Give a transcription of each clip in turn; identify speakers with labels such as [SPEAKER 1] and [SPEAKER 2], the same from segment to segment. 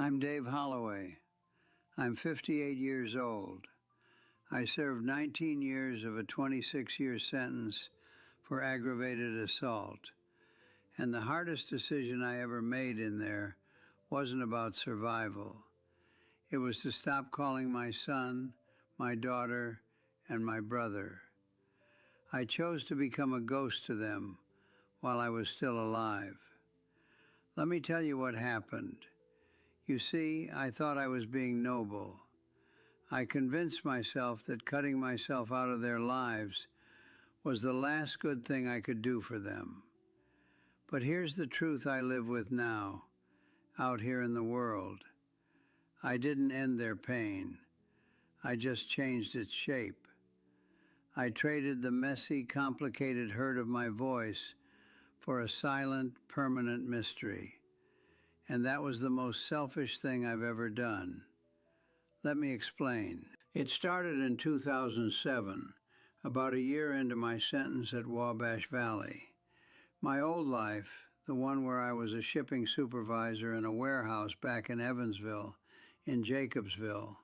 [SPEAKER 1] I'm Dave Holloway. I'm 58 years old. I served 19 years of a 26-year sentence for aggravated assault. And the hardest decision I ever made in there wasn't about survival. It was to stop calling my son, my daughter, and my brother. I chose to become a ghost to them while I was still alive. Let me tell you what happened. You see, I thought I was being noble. I convinced myself that cutting myself out of their lives was the last good thing I could do for them. But here's the truth I live with now, out here in the world. I didn't end their pain. I just changed its shape. I traded the messy, complicated hurt of my voice for a silent, permanent mystery. And that was the most selfish thing I've ever done. Let me explain. It started in 2007, about a year into my sentence at Wabash Valley. My old life, the one where I was a shipping supervisor in a warehouse back in Evansville, in Jacobsville,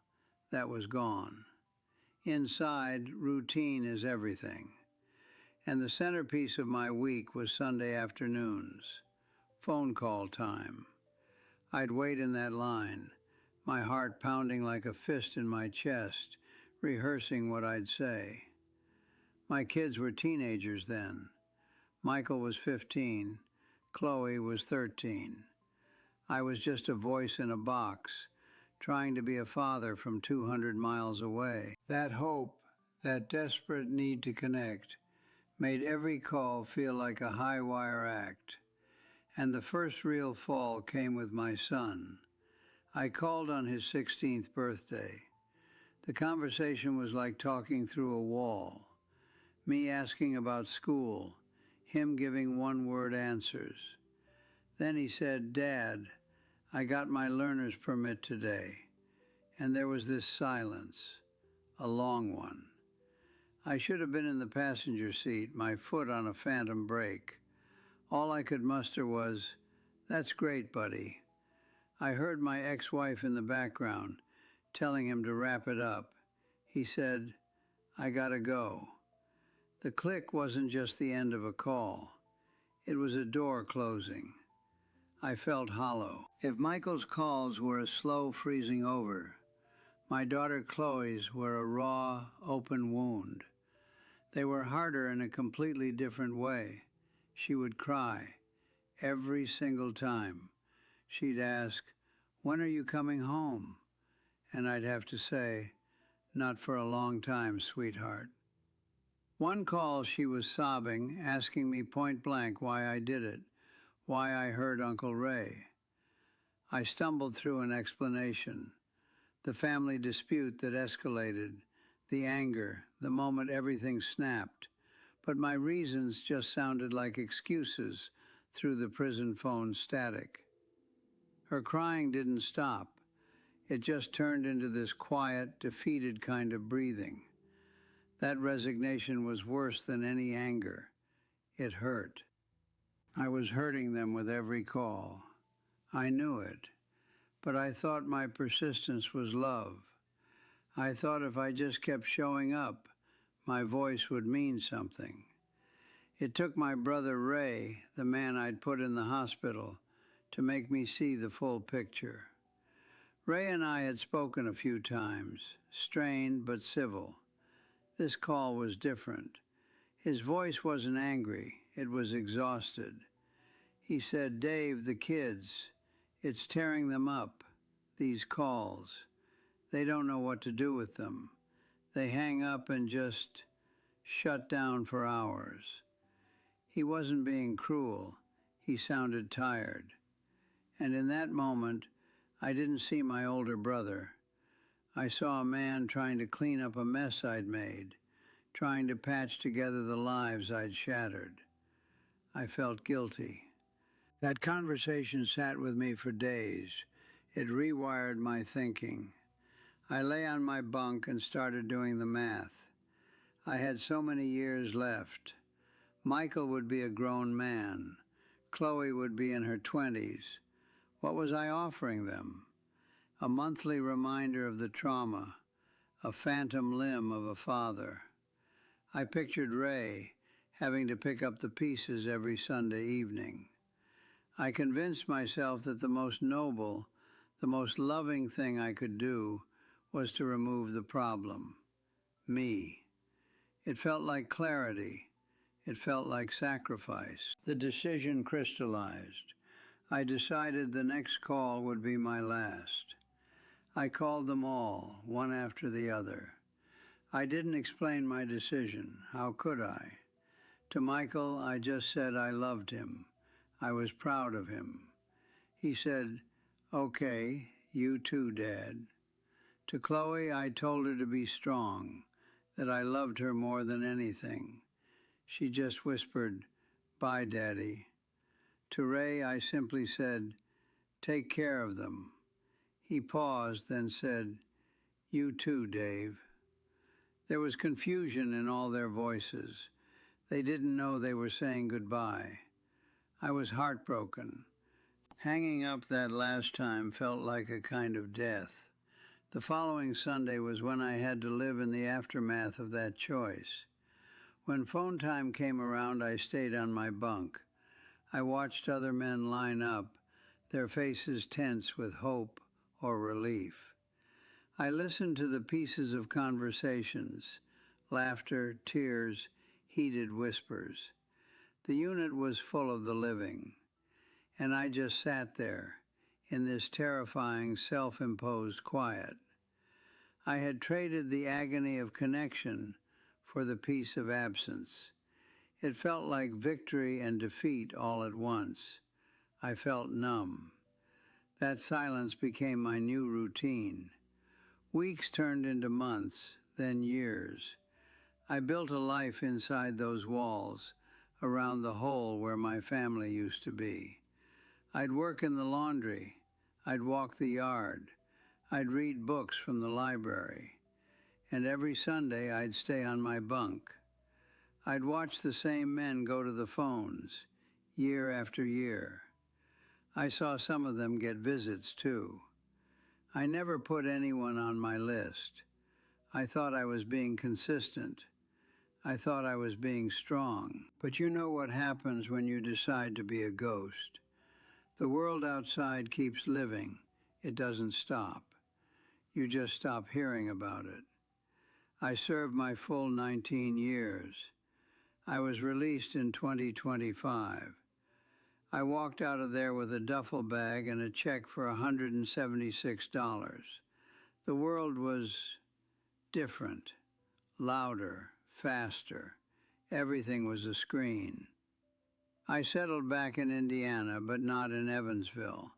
[SPEAKER 1] that was gone. Inside, routine is everything. And the centerpiece of my week was Sunday afternoons, phone call time. I'd wait in that line, my heart pounding like a fist in my chest, rehearsing what I'd say. My kids were teenagers then. Michael was 15, Chloe was 13. I was just a voice in a box, trying to be a father from 200 miles away. That hope, that desperate need to connect, made every call feel like a high-wire act. And the first real fall came with my son. I called on his 16th birthday. The conversation was like talking through a wall. Me asking about school, him giving one-word answers. Then he said, "Dad, I got my learner's permit today." And there was this silence, a long one. I should have been in the passenger seat, my foot on a phantom brake. All I could muster was, "That's great, buddy." I heard my ex-wife in the background, telling him to wrap it up. He said, "I gotta go." The click wasn't just the end of a call. It was a door closing. I felt hollow. If Michael's calls were a slow freezing over, my daughter Chloe's were a raw, open wound. They were harder in a completely different way. She would cry every single time. She'd ask, "When are you coming home?" And I'd have to say, "Not for a long time, sweetheart." One call she was sobbing, asking me point blank why I did it, why I hurt Uncle Ray. I stumbled through an explanation. The family dispute that escalated, the anger, the moment everything snapped. But my reasons just sounded like excuses through the prison phone static. Her crying didn't stop. It just turned into this quiet, defeated kind of breathing. That resignation was worse than any anger. It hurt. I was hurting them with every call. I knew it. But I thought my persistence was love. I thought if I just kept showing up, my voice would mean something. It took my brother Ray, the man I'd put in the hospital, to make me see the full picture. Ray and I had spoken a few times, strained but civil. This call was different. His voice wasn't angry, it was exhausted. He said, "Dave, the kids, it's tearing them up, these calls. They don't know what to do with them. They hang up and just shut down for hours." He wasn't being cruel. He sounded tired. And in that moment, I didn't see my older brother. I saw a man trying to clean up a mess I'd made, trying to patch together the lives I'd shattered. I felt guilty. That conversation sat with me for days. It rewired my thinking. I lay on my bunk and started doing the math. I had so many years left. Michael would be a grown man. Chloe would be in her 20s. What was I offering them? a monthly reminder of the trauma, a phantom limb of a father. I pictured Ray having to pick up the pieces every Sunday evening. I convinced myself that the most noble, the most loving thing I could do was to remove the problem. Me. It felt like clarity. It felt like sacrifice. The decision crystallized. I decided the next call would be my last. I called them all, one after the other. I didn't explain my decision. How could I? To Michael, I just said I loved him. I was proud of him. He said, "Okay, you too, Dad." To Chloe, I told her to be strong, that I loved her more than anything. She just whispered, "Bye, Daddy." To Ray, I simply said, "Take care of them." He paused, then said, "You too, Dave." There was confusion in all their voices. They didn't know they were saying goodbye. I was heartbroken. Hanging up that last time felt like a kind of death. The following Sunday was when I had to live in the aftermath of that choice. When phone time came around, I stayed on my bunk. I watched other men line up, their faces tense with hope or relief. I listened to the pieces of conversations, laughter, tears, heated whispers. The unit was full of the living, and I just sat there in this terrifying self-imposed quiet. I had traded the agony of connection for the peace of absence. It felt like victory and defeat all at once. I felt numb. That silence became my new routine. Weeks turned into months, then years. I built a life inside those walls, around the hole where my family used to be. I'd work in the laundry. I'd walk the yard. I'd read books from the library. And every Sunday I'd stay on my bunk. I'd watch the same men go to the phones, year after year. I saw some of them get visits too. I never put anyone on my list. I thought I was being consistent. I thought I was being strong. But you know what happens when you decide to be a ghost. The world outside keeps living. It doesn't stop. You just stop hearing about it. I served my full 19 years. I was released in 2025. I walked out of there with a duffel bag and a check for $176. The world was different, louder, faster. Everything was a screen. I settled back in Indiana, but not in Evansville.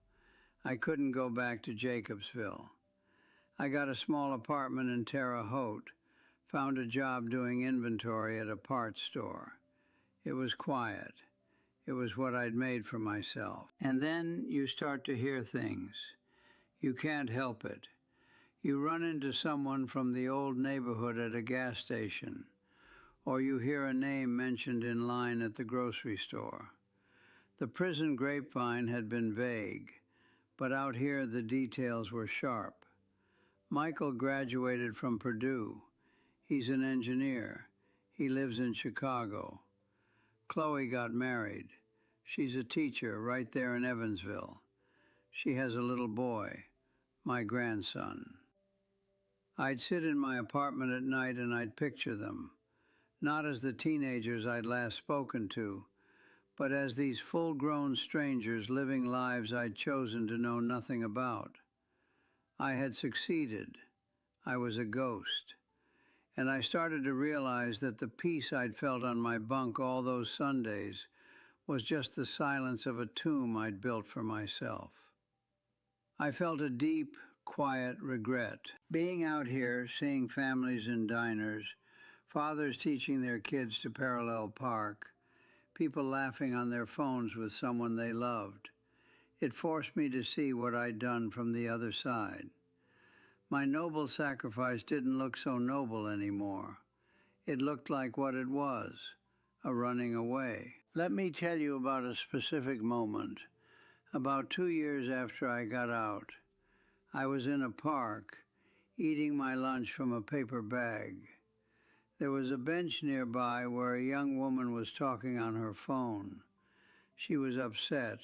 [SPEAKER 1] I couldn't go back to Jacobsville. I got a small apartment in Terre Haute, found a job doing inventory at a parts store. It was quiet. It was what I'd made for myself. And then you start to hear things. You can't help it. You run into someone from the old neighborhood at a gas station, or you hear a name mentioned in line at the grocery store. The prison grapevine had been vague, but out here the details were sharp. Michael graduated from Purdue. He's an engineer. He lives in Chicago. Chloe got married. She's a teacher right there in Evansville. She has a little boy, my grandson. I'd sit in my apartment at night and I'd picture them, not as the teenagers I'd last spoken to, but as these full-grown strangers living lives I'd chosen to know nothing about. I had succeeded. I was a ghost. And I started to realize that the peace I'd felt on my bunk all those Sundays was just the silence of a tomb I'd built for myself. I felt a deep, quiet regret. Being out here, seeing families in diners, fathers teaching their kids to parallel park, people laughing on their phones with someone they loved, it forced me to see what I'd done from the other side. My noble sacrifice didn't look so noble anymore. It looked like what it was, a running away. Let me tell you about a specific moment. About 2 years after I got out, I was in a park, eating my lunch from a paper bag. There was a bench nearby where a young woman was talking on her phone. She was upset.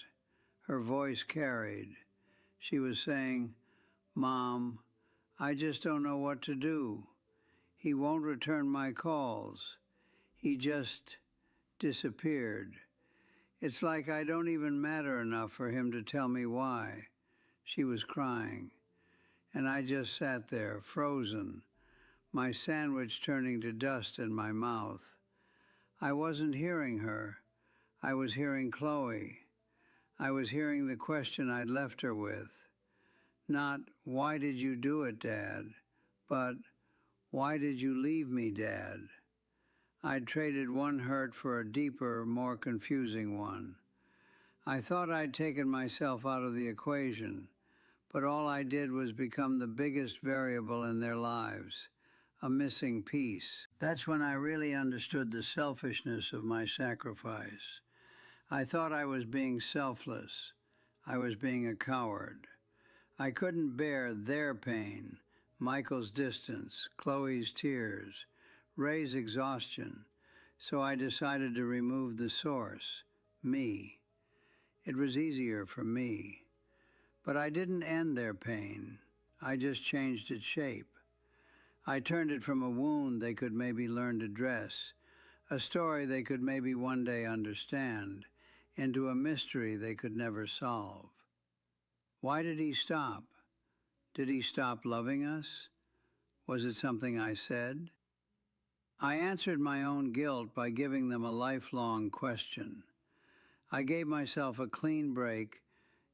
[SPEAKER 1] Her voice carried. She was saying, "Mom, I just don't know what to do. He won't return my calls. He just disappeared. It's like I don't even matter enough for him to tell me why." She was crying. And I just sat there, frozen, my sandwich turning to dust in my mouth. I wasn't hearing her. I was hearing Chloe. I was hearing the question I'd left her with. Not, "Why did you do it, Dad?" but, "Why did you leave me, Dad?" I'd traded one hurt for a deeper, more confusing one. I thought I'd taken myself out of the equation, but all I did was become the biggest variable in their lives, a missing piece. That's when I really understood the selfishness of my sacrifice. I thought I was being selfless. I was being a coward. I couldn't bear their pain, Michael's distance, Chloe's tears, Ray's exhaustion, so I decided to remove the source, me. It was easier for me. But I didn't end their pain. I just changed its shape. I turned it from a wound they could maybe learn to dress, a story they could maybe one day understand, into a mystery they could never solve. Why did he stop? Did he stop loving us? Was it something I said? I answered my own guilt by giving them a lifelong question. I gave myself a clean break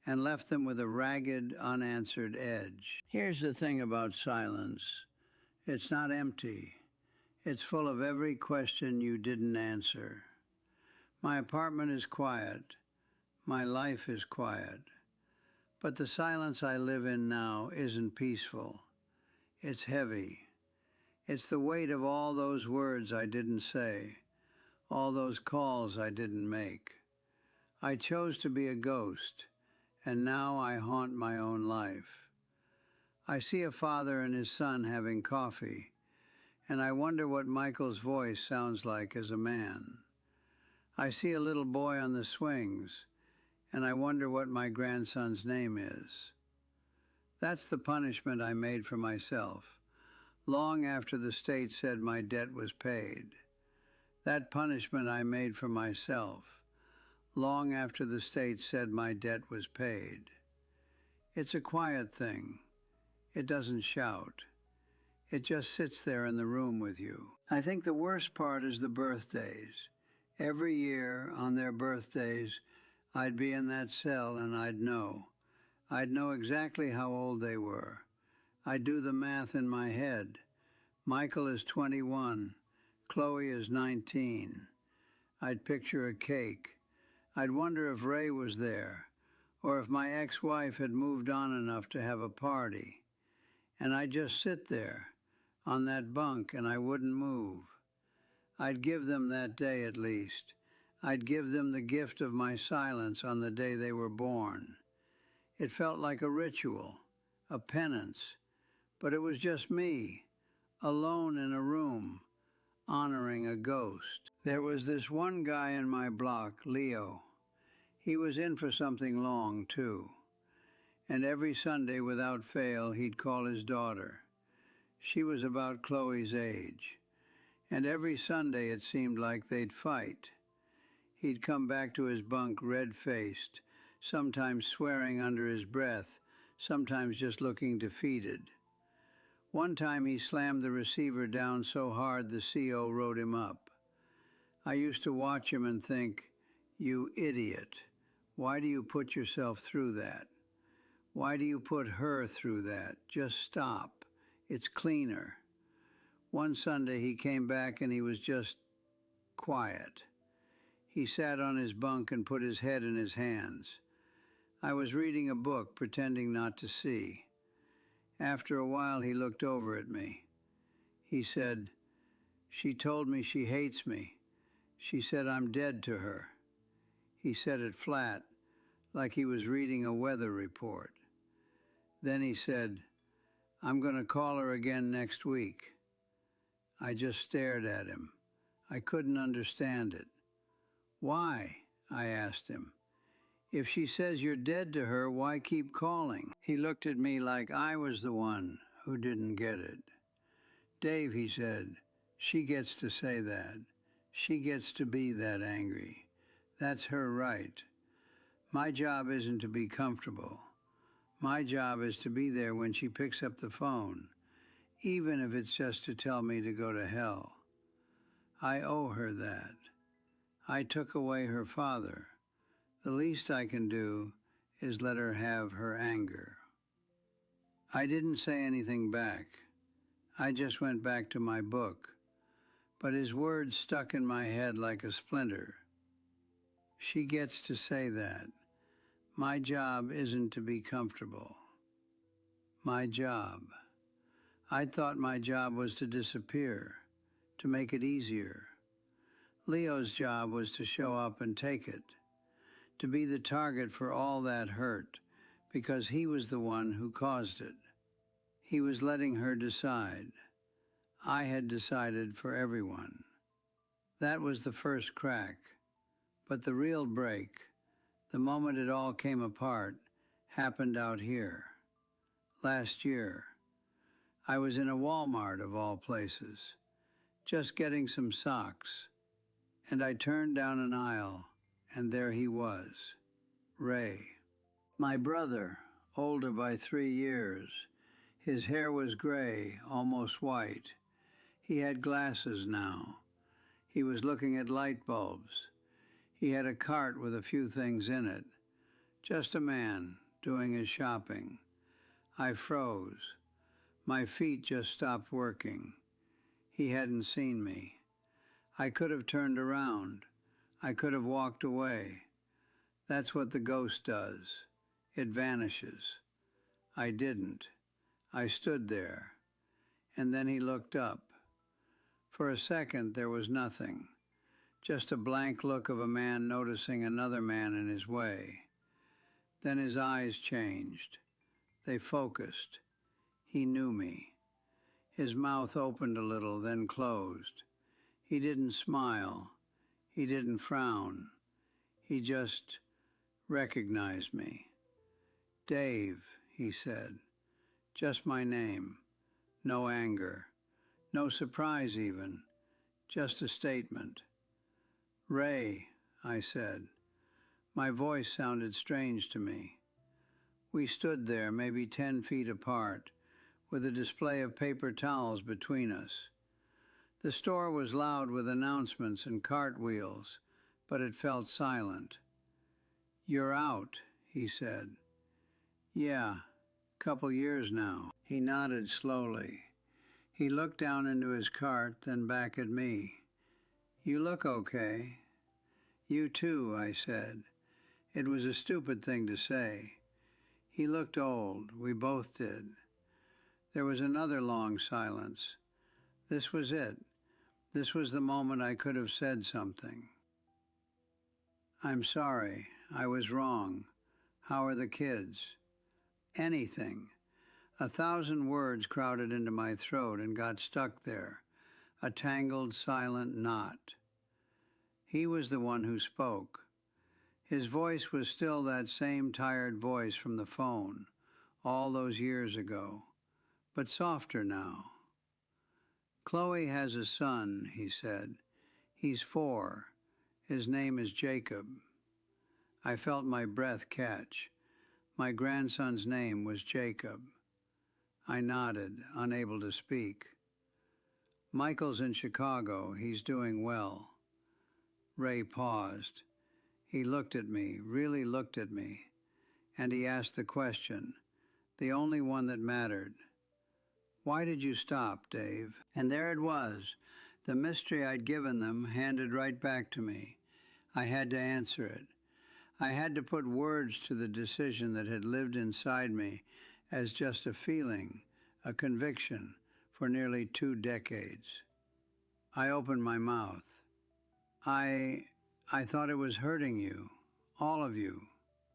[SPEAKER 1] and left them with a ragged, unanswered edge. Here's the thing about silence. It's not empty. It's full of every question you didn't answer. My apartment is quiet. My life is quiet. But the silence I live in now isn't peaceful. It's heavy. It's the weight of all those words I didn't say, all those calls I didn't make. I chose to be a ghost, and now I haunt my own life. I see a father and his son having coffee, and I wonder what Michael's voice sounds like as a man. I see a little boy on the swings, and I wonder what my grandson's name is. That's the punishment I made for myself, long after the state said my debt was paid. That punishment I made for myself, long after the state said my debt was paid. It's a quiet thing. It doesn't shout. It just sits there in the room with you. I think the worst part is the birthdays. Every year, on their birthdays, I'd be in that cell and I'd know. I'd know exactly how old they were. I'd do the math in my head. Michael is 21. Chloe is 19. I'd picture a cake. I'd wonder if Ray was there, or if my ex-wife had moved on enough to have a party. And I'd just sit there, on that bunk, and I wouldn't move. I'd give them that day at least. I'd give them the gift of my silence on the day they were born. It felt like a ritual, a penance, but it was just me, alone in a room, honoring a ghost. There was this one guy in my block, Leo. He was in for something long, too. And every Sunday, without fail, he'd call his daughter. She was about Chloe's age. And every Sunday it seemed like they'd fight. He'd come back to his bunk red-faced, sometimes swearing under his breath, sometimes just looking defeated. One time he slammed the receiver down so hard the CO wrote him up. I used to watch him and think, "You idiot. Why do you put yourself through that? Why do you put her through that? Just stop. It's cleaner." One Sunday he came back and he was just quiet. He sat on his bunk and put his head in his hands. I was reading a book, pretending not to see. After a while he looked over at me. He said, "She told me she hates me. She said I'm dead to her." He said it flat, like he was reading a weather report. Then he said, "I'm going to call her again next week." I just stared at him. I couldn't understand it. "Why?" I asked him. "If she says you're dead to her, why keep calling?" He looked at me like I was the one who didn't get it. "Dave," he said, "she gets to say that. She gets to be that angry. That's her right. My job isn't to be comfortable. My job is to be there when she picks up the phone, even if it's just to tell me to go to hell. I owe her that. I took away her father. The least I can do is let her have her anger." I didn't say anything back. I just went back to my book, but his words stuck in my head like a splinter. She gets to say that. My job isn't to be comfortable. My job. I thought my job was to disappear, to make it easier. Leo's job was to show up and take it, to be the target for all that hurt, because he was the one who caused it. He was letting her decide. I had decided for everyone. That was the first crack. But the real break, the moment it all came apart, happened out here. Last year. I was in a Walmart of all places, just getting some socks, and I turned down an aisle, and there he was, Ray. My brother, older by 3 years. His hair was gray, almost white. He had glasses now. He was looking at light bulbs. He had a cart with a few things in it. Just a man doing his shopping. I froze. My feet just stopped working. He hadn't seen me. I could have turned around. I could have walked away. That's what the ghost does. It vanishes. I didn't. I stood there. And then he looked up. For a second, there was nothing. Just a blank look of a man noticing another man in his way. Then his eyes changed. They focused. He knew me. His mouth opened a little, then closed. He didn't smile. He didn't frown. He just recognized me. "Dave," he said. Just my name. No anger. No surprise even. Just a statement. "Ray," I said. My voice sounded strange to me. We stood there, maybe 10 feet apart, with a display of paper towels between us. The store was loud with announcements and cartwheels, but it felt silent. "You're out," he said. "Yeah, couple years now." He nodded slowly. He looked down into his cart, then back at me. "You look okay." "You too," I said. It was a stupid thing to say. He looked old. We both did. There was another long silence. This was it. This was the moment I could have said something. "I'm sorry. I was wrong. How are the kids?" Anything. 1,000 words crowded into my throat and got stuck there, a tangled, silent knot. He was the one who spoke. His voice was still that same tired voice from the phone, all those years ago, but softer now. "Chloe has a son," he said. "He's 4. His name is Jacob." I felt my breath catch. My grandson's name was Jacob. I nodded, unable to speak. "Michael's in Chicago. He's doing well." Ray paused. He looked at me, really looked at me, and he asked the question, the only one that mattered. "Why did you stop, Dave?" And there it was, the mystery I'd given them handed right back to me. I had to answer it. I had to put words to the decision that had lived inside me as just a feeling, a conviction, for nearly 2 decades. I opened my mouth. I thought it was hurting you, all of you,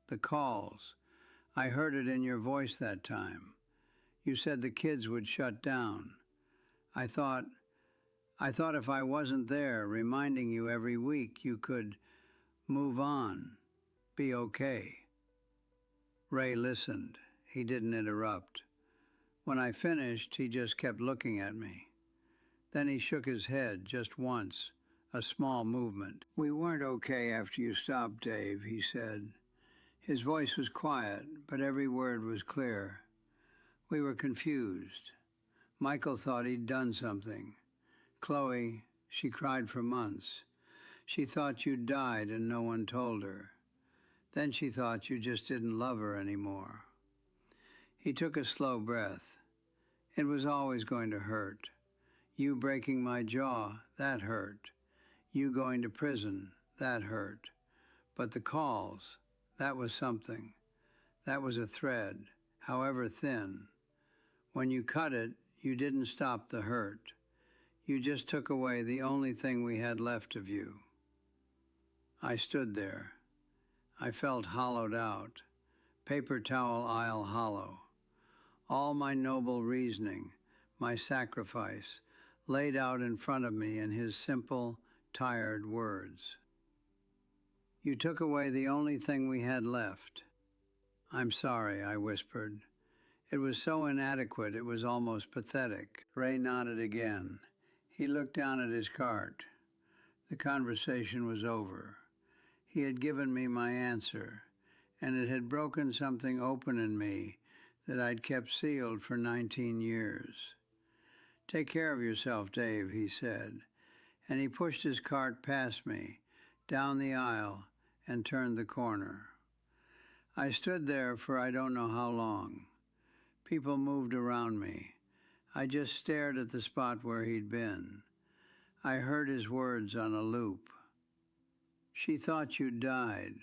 [SPEAKER 1] the calls. I heard it in your voice that time. You said the kids would shut down. I thought, I thought if I wasn't there reminding you every week, you could move on, be okay. Ray listened. He didn't interrupt. When I finished, he just kept looking at me. Then he shook his head just once, a small movement. We weren't okay after you stopped, Dave, he said. His voice was quiet, but every word was clear. We were confused. Michael thought he'd done something. Chloe, she cried for months. She thought you'd died and no one told her. Then she thought you just didn't love her anymore. He took a slow breath. It was always going to hurt. You breaking my jaw, that hurt. You going to prison, that hurt. But the calls, that was something. That was a thread, however thin. When you cut it, you didn't stop the hurt. You just took away the only thing we had left of you. I stood there. I felt hollowed out, paper towel aisle hollow. All my noble reasoning, my sacrifice, laid out in front of me in his simple, tired words. You took away the only thing we had left. I'm sorry, I whispered. It was so inadequate it was almost pathetic. Ray nodded again. He looked down at his cart. The conversation was over. He had given me my answer, and it had broken something open in me that I'd kept sealed for 19 years. Take care of yourself, Dave, he said, and he pushed his cart past me, down the aisle, and turned the corner. I stood there for I don't know how long. People moved around me. I just stared at the spot where he'd been. I heard his words on a loop. She thought you died.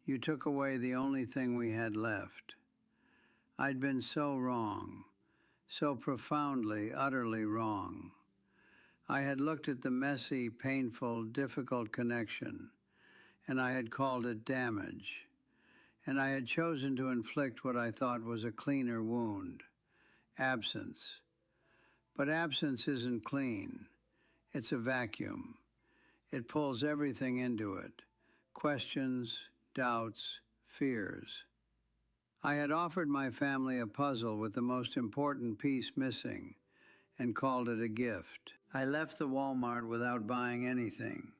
[SPEAKER 1] You took away the only thing we had left. I'd been so wrong, so profoundly, utterly wrong. I had looked at the messy, painful, difficult connection, and I had called it damage. And I had chosen to inflict what I thought was a cleaner wound, absence. But absence isn't clean. It's a vacuum. It pulls everything into it, questions, doubts, fears. I had offered my family a puzzle with the most important piece missing and called it a gift. I left the Walmart without buying anything.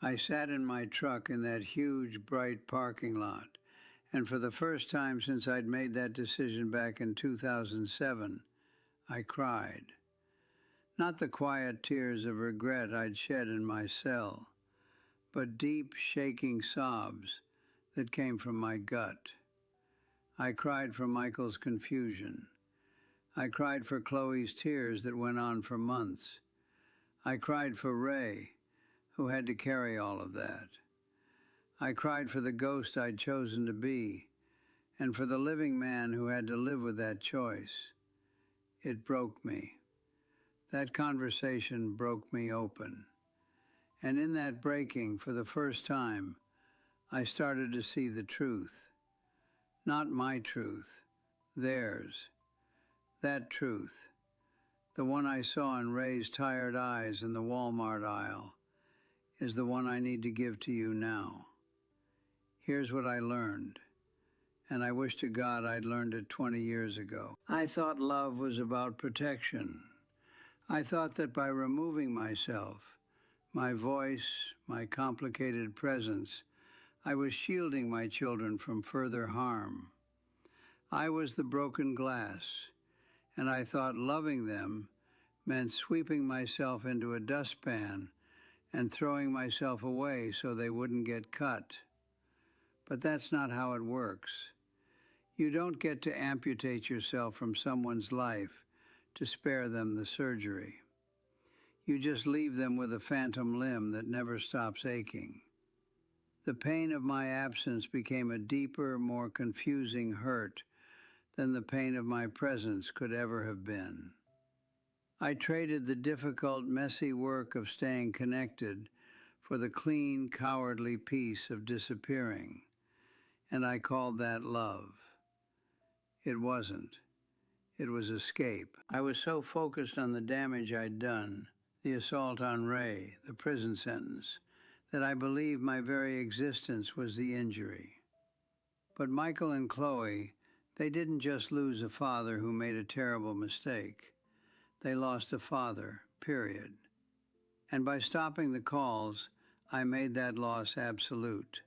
[SPEAKER 1] I sat in my truck in that huge, bright parking lot, and for the first time since I'd made that decision back in 2007, I cried. Not the quiet tears of regret I'd shed in my cell, but deep, shaking sobs that came from my gut. I cried for Michael's confusion. I cried for Chloe's tears that went on for months. I cried for Ray, who had to carry all of that. I cried for the ghost I'd chosen to be, and for the living man who had to live with that choice. It broke me. That conversation broke me open. And in that breaking, for the first time, I started to see the truth. Not my truth, theirs. That truth, the one I saw in Ray's tired eyes in the Walmart aisle, is the one I need to give to you now. Here's what I learned, and I wish to God I'd learned it 20 years ago. I thought love was about protection. I thought that by removing myself, my voice, my complicated presence, I was shielding my children from further harm. I was the broken glass, and I thought loving them meant sweeping myself into a dustpan and throwing myself away so they wouldn't get cut. But that's not how it works. You don't get to amputate yourself from someone's life to spare them the surgery. You just leave them with a phantom limb that never stops aching. The pain of my absence became a deeper, more confusing hurt than the pain of my presence could ever have been. I traded the difficult, messy work of staying connected for the clean, cowardly peace of disappearing, and I called that love. It wasn't. It was escape. I was so focused on the damage I'd done, the assault on Ray, the prison sentence, that I believed my very existence was the injury. But Michael and Chloe, they didn't just lose a father who made a terrible mistake. They lost a father, period. And by stopping the calls, I made that loss absolute.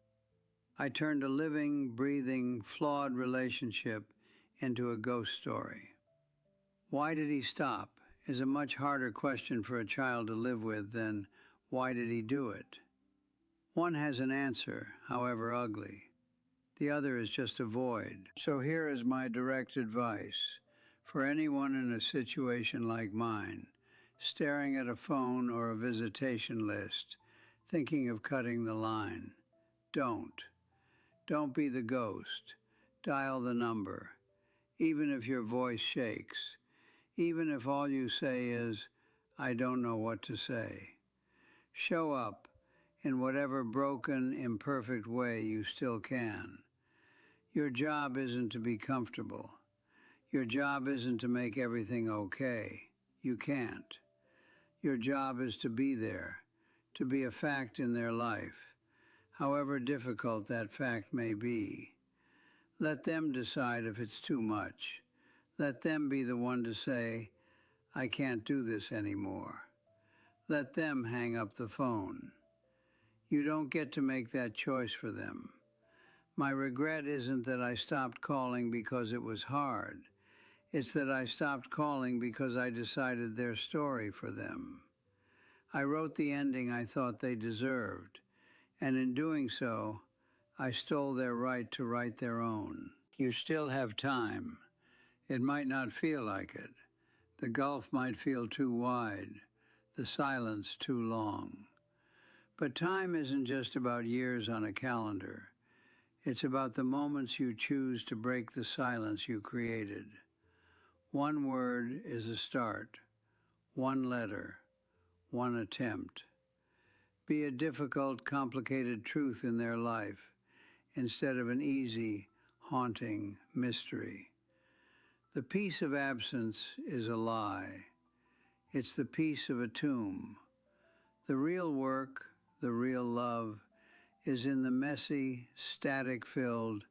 [SPEAKER 1] I turned a living, breathing, flawed relationship into a ghost story. Why did he stop is a much harder question for a child to live with than why did he do it? One has an answer, however ugly. The other is just a void. So here is my direct advice for anyone in a situation like mine, staring at a phone or a visitation list, thinking of cutting the line. Don't. Don't be the ghost. Dial the number. Even if your voice shakes. Even if all you say is, I don't know what to say. Show up in whatever broken, imperfect way you still can. Your job isn't to be comfortable. Your job isn't to make everything okay. You can't. Your job is to be there, to be a fact in their life, however difficult that fact may be. Let them decide if it's too much. Let them be the one to say, I can't do this anymore. Let them hang up the phone. You don't get to make that choice for them. My regret isn't that I stopped calling because it was hard. It's that I stopped calling because I decided their story for them. I wrote the ending I thought they deserved, and in doing so, I stole their right to write their own. You still have time. It might not feel like it. The gulf might feel too wide, the silence too long. But time isn't just about years on a calendar. It's about the moments you choose to break the silence you created. One word is a start, one letter, one attempt. Be a difficult, complicated truth in their life instead of an easy, haunting mystery. The peace of absence is a lie. It's the peace of a tomb. The real work, the real love, is in the messy, static-filled,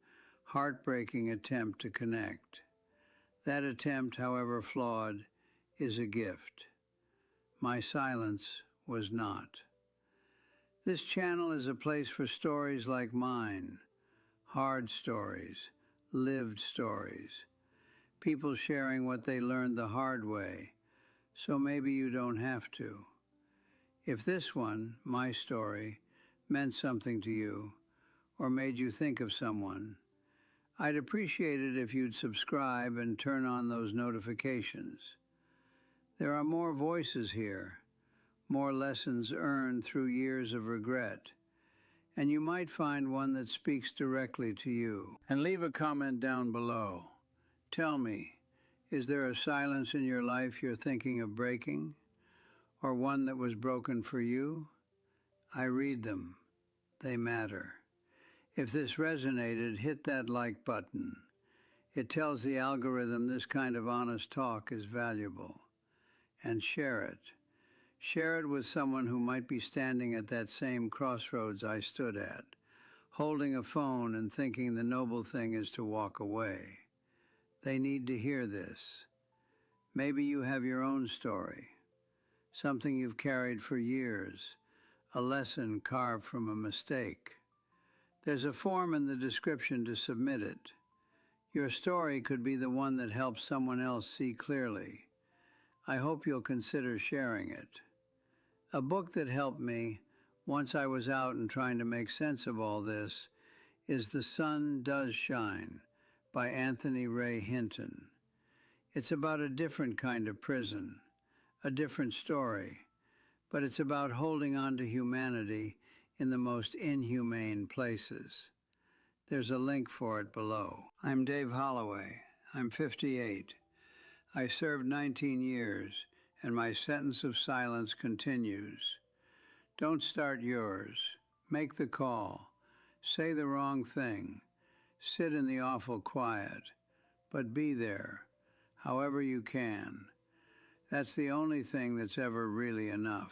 [SPEAKER 1] heartbreaking attempt to connect. That attempt, however flawed, is a gift. My silence was not. This channel is a place for stories like mine, hard stories, lived stories, people sharing what they learned the hard way, so maybe you don't have to. If this one, my story, meant something to you, or made you think of someone, I'd appreciate it if you'd subscribe and turn on those notifications. There are more voices here, more lessons earned through years of regret, and you might find one that speaks directly to you. And leave a comment down below. Tell me, is there a silence in your life you're thinking of breaking, or one that was broken for you? I read them. They matter. If this resonated, hit that like button. It tells the algorithm this kind of honest talk is valuable. And share it. Share it with someone who might be standing at that same crossroads I stood at, holding a phone and thinking the noble thing is to walk away. They need to hear this. Maybe you have your own story, something you've carried for years, a lesson carved from a mistake. There's a form in the description to submit it. Your story could be the one that helps someone else see clearly. I hope you'll consider sharing it. A book that helped me, once I was out and trying to make sense of all this, is The Sun Does Shine by Anthony Ray Hinton. It's about a different kind of prison, a different story, but it's about holding on to humanity in the most inhumane places. There's a link for it below. I'm Dave Holloway. I'm 58. I served 19 years, and my sentence of silence continues. Don't start yours. Make the call. Say the wrong thing. Sit in the awful quiet. but be there, however you can. That's the only thing that's ever really enough.